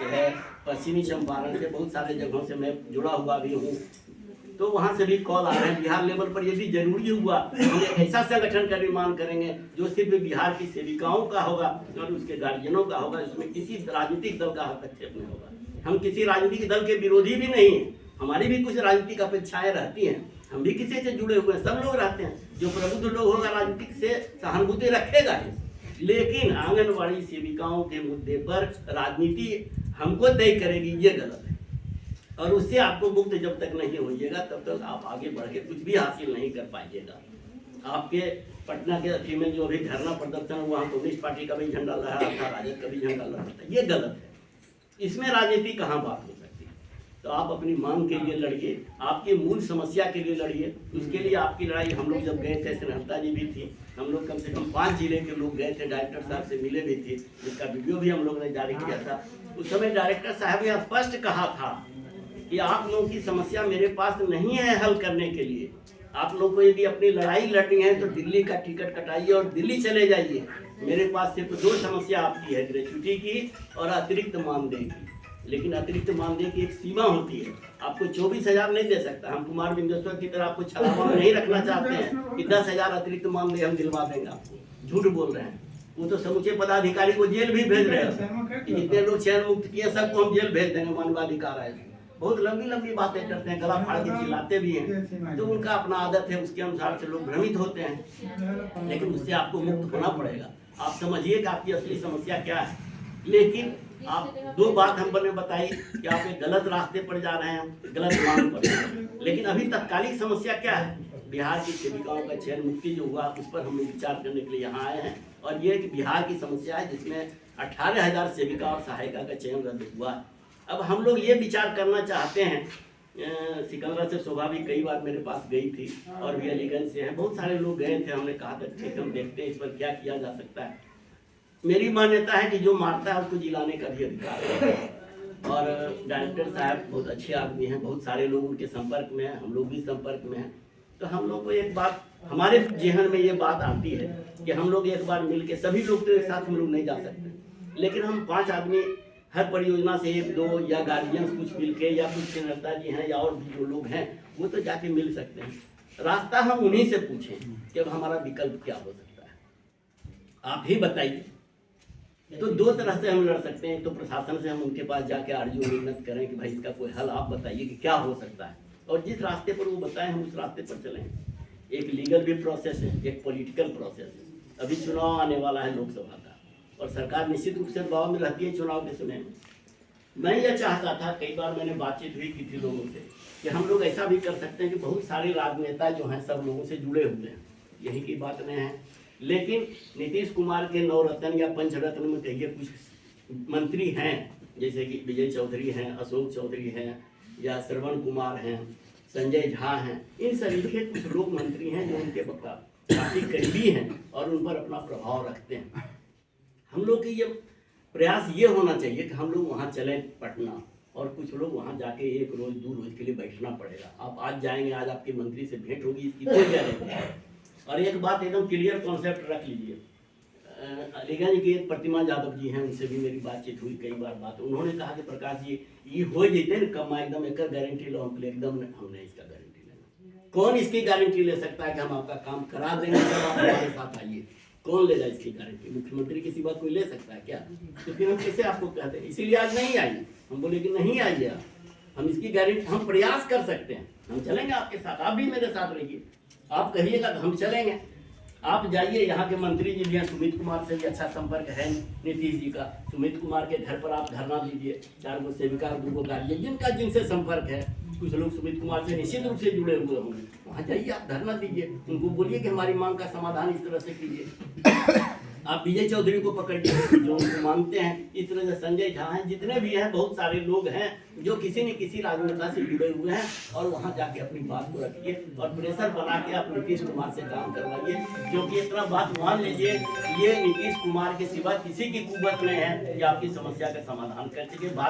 से है, पश्चिमी चंपारण से, बहुत सारे जगहों से मैं जुड़ा हुआ भी हूँ। तो वहाँ से भी कॉल आ रहे हैं। बिहार लेवल पर यदि जरूरी हुआ हम एक ऐसा संगठन का निर्माण करेंगे जो सिर्फ बिहार की सेविकाओं का होगा और उसके गार्जियनों का होगा, उसमें किसी राजनीतिक दल का हस्तक्षेप नहीं होगा। हम किसी राजनीतिक दल के विरोधी भी नहीं हैं, हमारी भी कुछ राजनीतिक अपेक्षाएं रहती हैं, हम भी किसी से जुड़े हुए हैं, सब लोग रहते हैं। जो प्रबुद्ध लोग होगा राजनीतिक से सहानुभूति रखेगा ही, लेकिन आंगनबाड़ी सेविकाओं के मुद्दे पर राजनीति हमको तय करेगी, ये गलत है। और उससे आपको मुक्त जब तक नहीं होइएगा तब तक आप आगे बढ़ के कुछ भी हासिल नहीं कर पाइएगा। आपके पटना के अथी में जो अभी धरना प्रदर्शन हुआ, कम्युनिस्ट पार्टी का भी झंडा लहरा रहा था, राजद का भी झंडा लहरा था, ये गलत है। इसमें राजनीति कहाँ बात हो सकती है? तो आप अपनी मांग के लिए लड़िए, आपकी मूल समस्या के लिए लड़िए। उसके लिए आपकी लड़ाई, हम लोग जब गए थे, श्रीहंता जी भी थी, हम लोग कम से कम 5 जिले के लोग गए थे, डायरेक्टर साहब से मिले भी थे, जिसका वीडियो भी हम लोग ने जारी किया था। उस समय डायरेक्टर साहब ने स्पष्ट कहा था कि आप लोगों की समस्या मेरे पास नहीं है हल करने के लिए। आप लोग को यदि अपनी लड़ाई लड़नी है तो दिल्ली का टिकट कटाइए और दिल्ली चले जाइए। मेरे पास सिर्फ 2 समस्या आपकी है, ग्रेच्युटी की और अतिरिक्त मानदेय की। लेकिन अतिरिक्त मानदेय की एक सीमा होती है, आपको 24,000 नहीं दे सकता। हम कुमार बिंदेश्वर की तरह आपको छलावा में नहीं रखना चाहते हैं कि 10,000 अतिरिक्त मानदेय हम दिलवा देंगे आपको। झूठ बोल रहे हैं, वो तो समूचे पदाधिकारी को जेल भी भेज रहे हैं कि जितने लोग चयन मुक्त किए सबको हम जेल भेज देंगे, मानवाधिकार है। बहुत लंबी लंबी बातें करते हैं, गला फाड़ के चिल्लाते भी हैं, तो उनका अपना आदत है, उसके अनुसार से लोग भ्रमित होते हैं। लेकिन उससे आपको मुक्त होना पड़ेगा। आप समझिए कि आपकी असली समस्या क्या है। लेकिन आप 2 बात हमने बताई कि आप एक गलत रास्ते पर जा रहे हैं, गलत मार्ग पर। लेकिन अभी तत्कालिक समस्या क्या है? बिहार की सेविकाओं का चयन मुक्ति जो हुआ उस पर हम लोग विचार करने के लिए यहाँ आए हैं। और ये कि बिहार की समस्या है जिसमें 18,000 सेविका और सहायिका का चयन रद्द हुआ। अब हम लोग ये विचार करना चाहते हैं, सिकंदरा से शोभा भी कई बार मेरे पास गई थी और भी अलीगंज से हैं, बहुत सारे लोग गए थे। हमने कहा था ठीक, हम देखते हैं इस पर क्या किया जा सकता है। मेरी मान्यता है कि जो मारता है उसको जिलाने का भी अधिकार है। और डायरेक्टर साहब बहुत अच्छे आदमी हैं, बहुत सारे लोग उनके संपर्क में हैं, हम लोग भी संपर्क में हैं। तो हम लोग को एक बात, हमारे जेहन में ये बात आती है कि हम लोग एक बार मिल के, सभी लोग तो एक साथ हम लोग नहीं जा सकते, लेकिन हम 5 आदमी हर परियोजना से 1-2 या गार्जियंस कुछ मिल के, या कुछ सेनेता जी हैं या और भी जो लोग हैं वो तो जाके मिल सकते हैं। रास्ता हम उन्हीं से पूछें कि अब हमारा विकल्प क्या हो सकता है, आप ही बताइए। तो 2 तरह से हम लड़ सकते हैं। तो प्रशासन से हम उनके पास जाके अर्जी विनत करें कि भाई इसका कोई हल आप बताइए कि क्या हो सकता है, और जिस रास्ते पर वो बताएं हम उस रास्ते पर चलें। एक लीगल भी प्रोसेस है, एक पॉलिटिकल प्रोसेस है। अभी चुनाव आने वाला है लोकसभा का, और सरकार निश्चित रूप से दबाव में रहती है चुनाव के समय। मैं यह चाहता था, कई बार मैंने बातचीत भी की थी लोगों से, कि हम लोग ऐसा भी कर सकते हैं कि बहुत सारे राजनेता जो हैं सब लोगों से जुड़े हुए हैं, यही की बात नहीं है। लेकिन नीतीश कुमार के 9 रत्न या 5 रत्न में कहिए कुछ मंत्री हैं, जैसे कि विजय चौधरी हैं, अशोक चौधरी हैं, या श्रवण कुमार हैं, संजय झा हैं। इन सभी के कुछ लोग मंत्री हैं जो उनके काफी करीबी हैं और उन पर अपना प्रभाव रखते हैं। हम लोग की ये प्रयास ये होना चाहिए कि हम लोग वहाँ चलें पटना, और कुछ लोग वहाँ जाके 1 रोज 2 रोज के लिए बैठना पड़ेगा। आप आज जाएंगे, आज आपके मंत्री से भेंट होगी, इसकी कोई गारंटी नहीं। और एक बात एकदम क्लियर कॉन्सेप्ट रख लीजिए, अलीगंज के प्रतिमा यादव जी हैं, उनसे भी मेरी बातचीत हुई कई बार बात। उन्होंने कहा कि प्रकाश जी ये हो जाते ना कम, एकदम एक गारंटी लो हम, एकदम हमने इसका गारंटी लेना। कौन इसकी गारंटी ले सकता है कि हम आपका काम करा देंगे जब आप हमारे साथ आइए? कौन लेगा इसकी गारंटी? मुख्यमंत्री किसी बात कोई ले सकता है क्या? तो फिर हम कैसे आपको कहते हैं? इसीलिए आज नहीं आइए, हम बोले कि नहीं आइए आप, हम इसकी गारंटी, हम प्रयास कर सकते हैं, हम चलेंगे आपके साथ, आप भी मेरे साथ रहिए। आप कहिएगा तो हम चलेंगे। आप जाइए, यहाँ के मंत्री जी भी हैं, सुमित कुमार से भी अच्छा संपर्क है नीतीश जी का। सुमित कुमार के घर पर आप धरना दीजिए, 4 गो सेविका और 2 गो गार्जियन जिनका जिनसे संपर्क है, कुछ लोग सुमित कुमार से निश्चित रूप से जुड़े हुए होंगे, वहाँ जाइए, आप धरना दीजिए, उनको बोलिए कि हमारी मांग का समाधान इस तरह से कीजिए। आप विजय चौधरी को पकड़िए जो उनको मानते हैं, इस तरह से संजय झा हैं, जितने भी हैं, बहुत सारे लोग हैं जो किसी न किसी राजनेता से जुड़े हुए हैं, और वहाँ जाके अपनी बात को रखिए और प्रेशर बना के आप नीतीश कुमार से काम करवाइए। क्योंकि इतना बात मान लीजिए, ये नीतीश कुमार के सिवा किसी की कुवत नहीं है कि आपकी समस्या का समाधान कर सके। बात